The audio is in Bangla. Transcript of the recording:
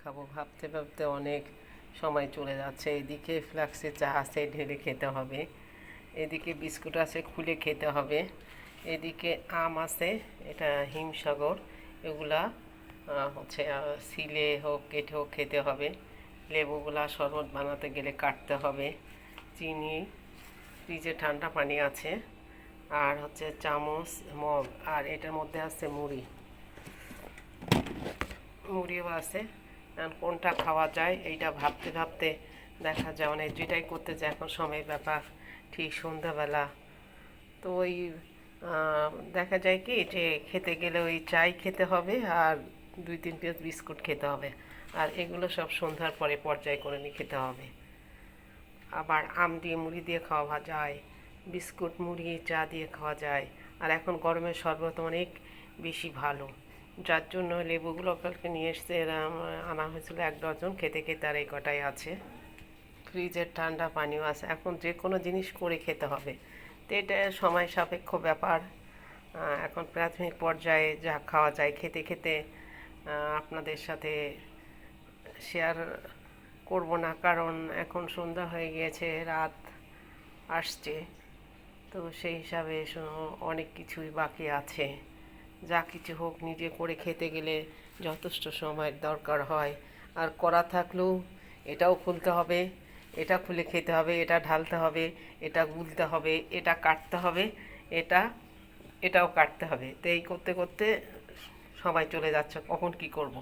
খাবো ভাবতে ভাবতে অনেক সময় চলে যাচ্ছে। এদিকে ফ্লাক্সে চা আছে, ঢেলে খেতে হবে। এদিকে বিস্কুট আছে, খুলে খেতে হবে। এদিকে আম আছে, এটা হিমসাগর। এগুলা সিলে হোক কেটে হোক খেতে হবে। লেবুগুলা শরবত বানাতে গেলে কাটতে হবে। চিনি, ফ্রিজে ঠান্ডা পানি আছে, আর চামচ, মগ, আর এটার মধ্যে আছে মুড়িও আছে। এখন কোনটা খাওয়া যায় এইটা ভাবতে ভাবতে দেখা যায় অনেক, যেটাই করতে যায় এখন সময়ের ব্যাপার। ঠিক সন্ধ্যাবেলা তো ওই দেখা যায় কি যে খেতে গেলে ওই চাই খেতে হবে আর 2-3 পিস বিস্কুট খেতে হবে, আর এগুলো সব সন্ধ্যার পরে পর্যায়ক্রমে খেতে হবে। আবার আম দিয়ে মুড়ি দিয়ে খাওয়া যায়, বিস্কুট মুড়ি চা দিয়ে খাওয়া যায়। আর এখন গরমের শরবত অনেক বেশি ভালো, যার জন্য লেবুগুলো কালকে নিয়ে এসছে, আনা হয়েছিল 1 ডজন। খেতে খেতে আর এই কটাই আছে। ফ্রিজের ঠান্ডা পানিও আছে। এখন যে কোনো জিনিস করে খেতে হবে, তো এটা সময় সাপেক্ষ ব্যাপার। এখন প্রাথমিক পর্যায়ে যা খাওয়া যায় খেতে খেতে আপনাদের সাথে শেয়ার করব না, কারণ এখন সন্ধ্যা হয়ে গিয়েছে, রাত আসছে। তো সেই হিসাবে অনেক কিছুই বাকি আছে। যা কিছু হোক নিজে করে খেতে গেলে যথেষ্ট সময়ের দরকার হয়। আর করা থাকলেও এটাও খুলতে হবে, এটা খুলে খেতে হবে, এটা ঢালতে হবে, এটা গুলতে হবে, এটা কাটতে হবে, এটাও কাটতে হবে। তো এই করতে করতে সময় চলে যাচ্ছে, কখন কি করব।